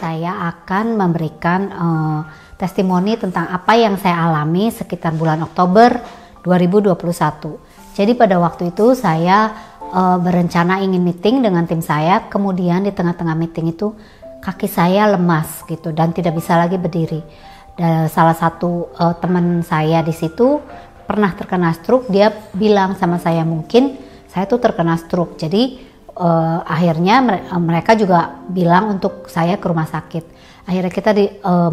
saya akan memberikan testimoni tentang apa yang saya alami sekitar bulan Oktober 2021. Jadi pada waktu itu saya berencana ingin meeting dengan tim saya, kemudian di tengah-tengah meeting itu kaki saya lemas gitu dan tidak bisa lagi berdiri. Dan salah satu teman saya di situ pernah terkena stroke, dia bilang sama saya mungkin saya tuh terkena stroke. Jadi akhirnya mereka juga bilang untuk saya ke rumah sakit. Akhirnya kita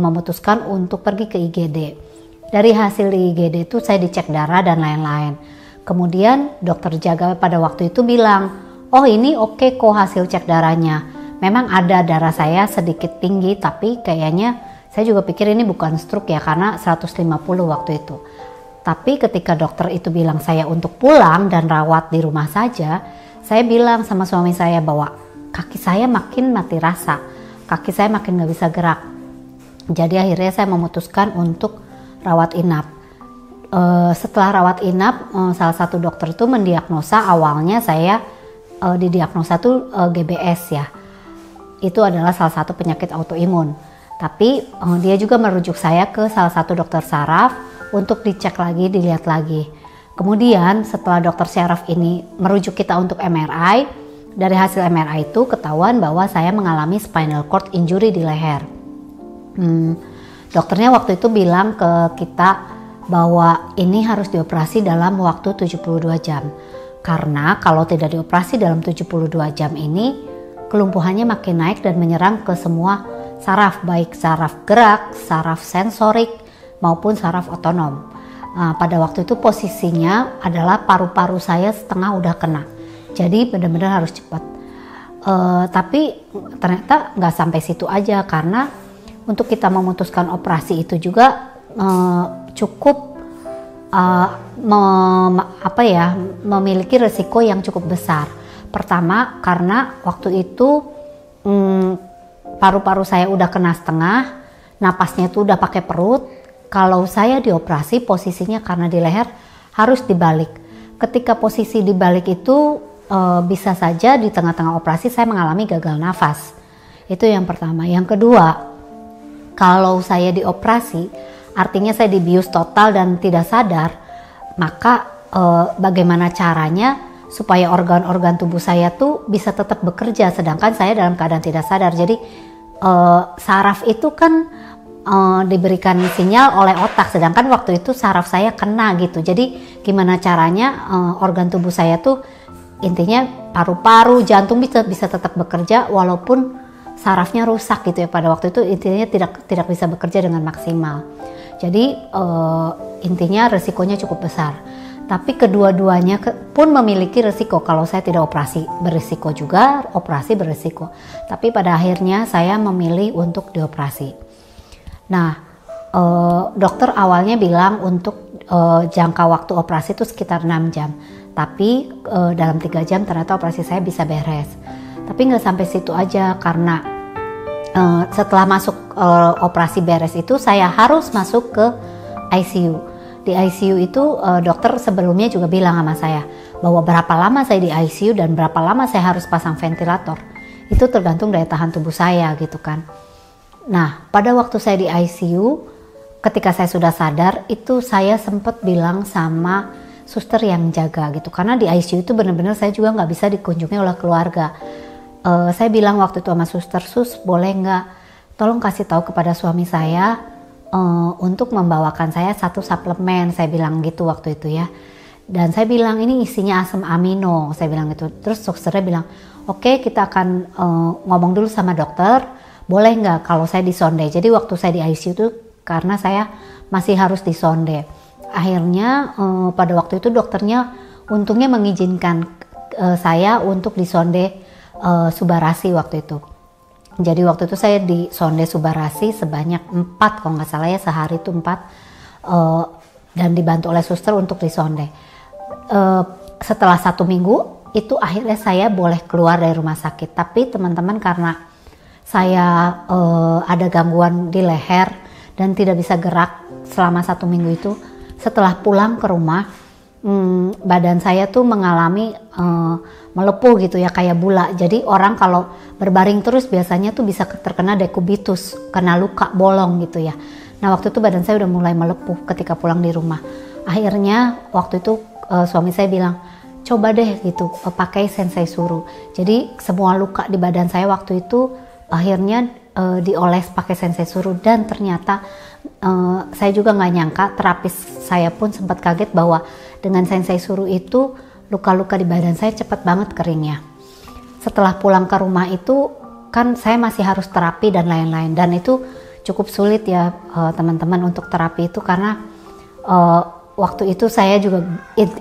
memutuskan untuk pergi ke IGD. Dari hasil di IGD itu saya dicek darah dan lain-lain. Kemudian dokter jaga pada waktu itu bilang, oh ini oke kok hasil cek darahnya. Memang ada darah saya sedikit tinggi, tapi kayaknya saya juga pikir ini bukan stroke ya, karena 150 waktu itu. Tapi ketika dokter itu bilang saya untuk pulang dan rawat di rumah saja, saya bilang sama suami saya bahwa kaki saya makin mati rasa, kaki saya makin gak bisa gerak. Jadi akhirnya saya memutuskan untuk rawat inap. Setelah rawat inap, salah satu dokter itu mendiagnosa, awalnya saya didiagnosa tuh GBS ya. Itu adalah salah satu penyakit autoimun. Tapi dia juga merujuk saya ke salah satu dokter saraf untuk dicek lagi, dilihat lagi. Kemudian setelah dokter syaraf ini merujuk kita untuk MRI, dari hasil MRI itu ketahuan bahwa saya mengalami spinal cord injury di leher. Dokternya waktu itu bilang ke kita bahwa ini harus dioperasi dalam waktu 72 jam. Karena kalau tidak dioperasi dalam 72 jam ini, kelumpuhannya makin naik dan menyerang ke semua saraf, baik saraf gerak, saraf sensorik, maupun saraf otonom. Pada waktu itu posisinya adalah paru-paru saya setengah udah kena, jadi benar-benar harus cepat. Tapi ternyata nggak sampai situ aja, karena untuk kita memutuskan operasi itu juga cukup memiliki resiko yang cukup besar. Pertama karena waktu itu paru-paru saya udah kena setengah, napasnya tuh udah pakai perut. Kalau saya dioperasi posisinya karena di leher harus dibalik. Ketika posisi dibalik itu bisa saja di tengah-tengah operasi saya mengalami gagal nafas. Itu yang pertama. Yang kedua, kalau saya dioperasi artinya saya dibius total dan tidak sadar, maka bagaimana caranya supaya organ-organ tubuh saya tuh bisa tetap bekerja sedangkan saya dalam keadaan tidak sadar. Jadi saraf itu kan diberikan sinyal oleh otak, sedangkan waktu itu saraf saya kena gitu. Jadi gimana caranya organ tubuh saya tuh, intinya paru-paru, jantung bisa tetap bekerja walaupun sarafnya rusak gitu ya. Pada waktu itu intinya tidak bisa bekerja dengan maksimal. Jadi intinya resikonya cukup besar. Tapi kedua-duanya pun memiliki resiko. Kalau saya tidak operasi berisiko juga, operasi berisiko. Tapi pada akhirnya saya memilih untuk dioperasi. Nah, dokter awalnya bilang untuk jangka waktu operasi itu sekitar 6 jam. Tapi dalam 3 jam ternyata operasi saya bisa beres. Tapi nggak sampai situ aja, karena setelah masuk operasi beres itu saya harus masuk ke ICU. Di ICU itu dokter sebelumnya juga bilang sama saya bahwa berapa lama saya di ICU dan berapa lama saya harus pasang ventilator. Itu tergantung daya tahan tubuh saya gitu kan. Nah, pada waktu saya di ICU, ketika saya sudah sadar, itu saya sempat bilang sama suster yang jaga gitu. Karena di ICU itu benar-benar saya juga nggak bisa dikunjungi oleh keluarga. Saya bilang waktu itu sama suster, sus boleh nggak tolong kasih tahu kepada suami saya untuk membawakan saya 1 suplemen, saya bilang gitu waktu itu ya. Dan saya bilang ini isinya asam amino, saya bilang gitu. Terus susternya bilang, oke, kita akan ngomong dulu sama dokter. Boleh nggak kalau saya disonde? Jadi waktu saya di ICU itu karena saya masih harus disonde. Akhirnya pada waktu itu dokternya untungnya mengizinkan saya untuk disonde subarasi waktu itu. Jadi waktu itu saya disonde subarasi sebanyak 4 kalau nggak salah ya, sehari itu 4 dan dibantu oleh suster untuk disonde. Setelah 1 minggu itu akhirnya saya boleh keluar dari rumah sakit. Tapi teman-teman, karena saya ada gangguan di leher dan tidak bisa gerak selama 1 minggu itu, setelah pulang ke rumah badan saya tuh mengalami melepuh gitu ya, kayak bula. Jadi orang kalau berbaring terus biasanya tuh bisa terkena dekubitus, kena luka bolong gitu ya. Nah waktu itu badan saya udah mulai melepuh ketika pulang di rumah. Akhirnya waktu itu suami saya bilang, coba deh gitu pakai Sensei Suru. Jadi semua luka di badan saya waktu itu akhirnya dioles pakai Sensei Suru, dan ternyata saya juga nggak nyangka, terapis saya pun sempat kaget bahwa dengan Sensei Suru itu luka-luka di badan saya cepat banget keringnya. Setelah pulang ke rumah itu kan saya masih harus terapi dan lain-lain, dan itu cukup sulit ya teman-teman untuk terapi itu, karena waktu itu saya juga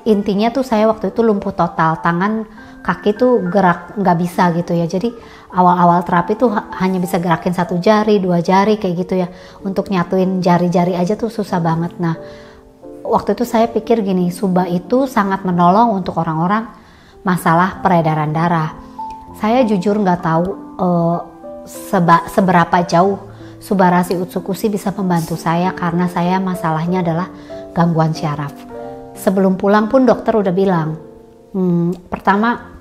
intinya tuh saya waktu itu lumpuh total, tangan kaki tuh gerak nggak bisa gitu ya. Jadi awal-awal terapi tuh hanya bisa gerakin 1 jari 2 jari kayak gitu ya, untuk nyatuin jari-jari aja tuh susah banget. Nah waktu itu saya pikir gini, Suba itu sangat menolong untuk orang-orang masalah peredaran darah. Saya jujur nggak tahu seberapa jauh Subarashi Utsukushi bisa membantu saya, karena saya masalahnya adalah gangguan syaraf. Sebelum pulang pun dokter udah bilang, pertama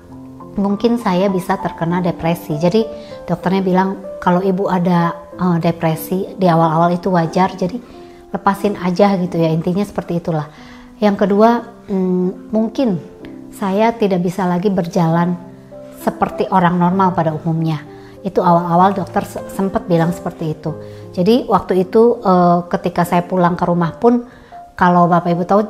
mungkin saya bisa terkena depresi. Jadi dokternya bilang kalau ibu ada depresi di awal-awal itu wajar, jadi lepasin aja gitu ya, intinya seperti itulah. Yang kedua, mungkin saya tidak bisa lagi berjalan seperti orang normal pada umumnya. Itu awal-awal dokter sempat bilang seperti itu. Jadi waktu itu ketika saya pulang ke rumah pun, kalau Bapak Ibu tahu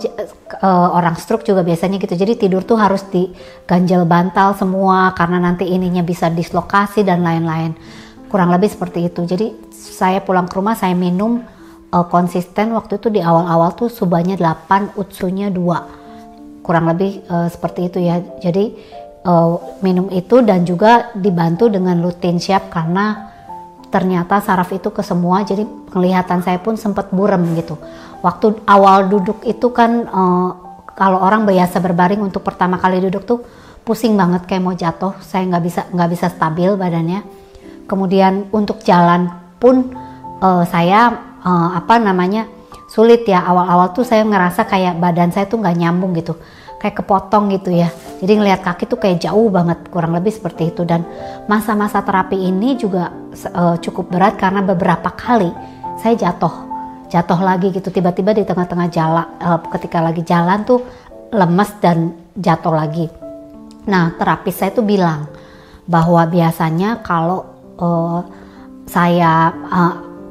orang stroke juga biasanya gitu. Jadi tidur tuh harus diganjel bantal semua, karena nanti ininya bisa dislokasi dan lain-lain. Kurang lebih seperti itu. Jadi saya pulang ke rumah, saya minum konsisten waktu itu di awal-awal tuh subanya 8, utsunya 2. Kurang lebih seperti itu ya. Jadi minum itu dan juga dibantu dengan lutein siap, karena ternyata saraf itu ke semua, jadi penglihatan saya pun sempat buram gitu. Waktu awal duduk itu kan kalau orang biasa berbaring untuk pertama kali duduk tuh pusing banget kayak mau jatuh, saya nggak bisa stabil badannya. Kemudian untuk jalan pun saya sulit ya, awal-awal tuh saya ngerasa kayak badan saya tuh nggak nyambung gitu, kayak kepotong gitu ya. Jadi ngelihat kaki tuh kayak jauh banget, kurang lebih seperti itu. Dan masa-masa terapi ini juga cukup berat, karena beberapa kali saya jatuh lagi gitu, tiba-tiba di tengah-tengah jalan, ketika lagi jalan tuh lemes dan jatuh lagi. Nah terapis saya tuh bilang bahwa biasanya kalau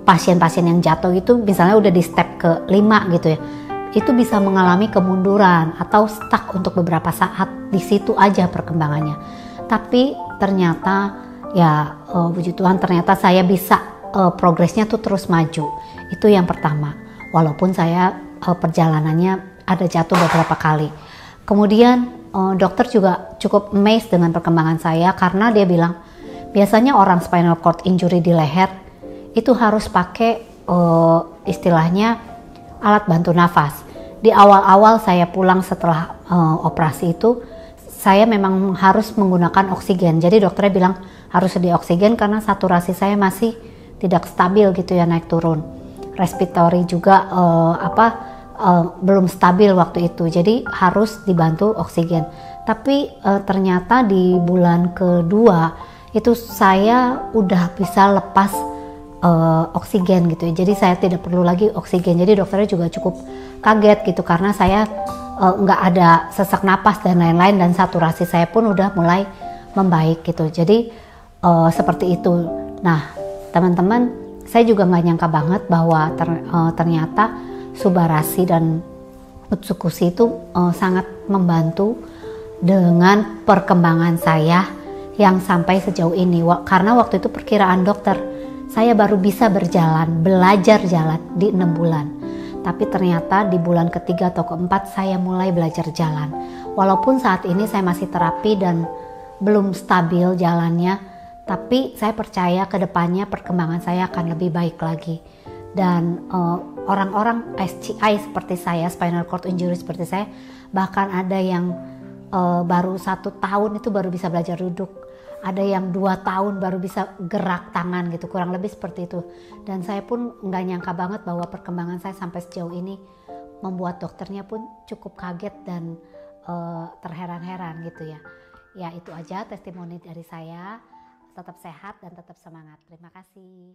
pasien-pasien yang jatuh itu misalnya udah di step ke-5 gitu ya, itu bisa mengalami kemunduran atau stuck untuk beberapa saat, di situ aja perkembangannya. Tapi ternyata ya puji Tuhan, ternyata saya bisa progresnya tuh terus maju. Itu yang pertama, walaupun saya perjalanannya ada jatuh beberapa kali. Kemudian dokter juga cukup amazed dengan perkembangan saya, karena dia bilang biasanya orang spinal cord injury di leher itu harus pakai istilahnya alat bantu nafas. Di awal-awal saya pulang setelah operasi itu, saya memang harus menggunakan oksigen. Jadi dokternya bilang harus sedia oksigen, karena saturasi saya masih tidak stabil gitu ya, naik turun. Respiratory juga belum stabil waktu itu, jadi harus dibantu oksigen. Tapi ternyata di bulan kedua itu saya udah bisa lepas oksigen gitu ya, jadi saya tidak perlu lagi oksigen. Jadi dokternya juga cukup kaget gitu, karena saya nggak ada sesak napas dan lain-lain, dan saturasi saya pun udah mulai membaik gitu. Jadi seperti itu. Nah teman-teman, saya juga nggak nyangka banget bahwa ternyata Subarashi dan Utsukushi itu sangat membantu dengan perkembangan saya yang sampai sejauh ini. Karena waktu itu perkiraan dokter, saya baru bisa belajar jalan di 6 bulan. Tapi ternyata di bulan ketiga atau keempat saya mulai belajar jalan. Walaupun saat ini saya masih terapi dan belum stabil jalannya, tapi saya percaya ke depannya perkembangan saya akan lebih baik lagi. Dan orang-orang SCI seperti saya, spinal cord injury seperti saya, bahkan ada yang baru 1 tahun itu baru bisa belajar duduk. Ada yang 2 tahun baru bisa gerak tangan gitu, kurang lebih seperti itu. Dan saya pun nggak nyangka banget bahwa perkembangan saya sampai sejauh ini membuat dokternya pun cukup kaget dan terheran-heran gitu ya. Ya itu aja testimoni dari saya. Tetap sehat dan tetap semangat. Terima kasih.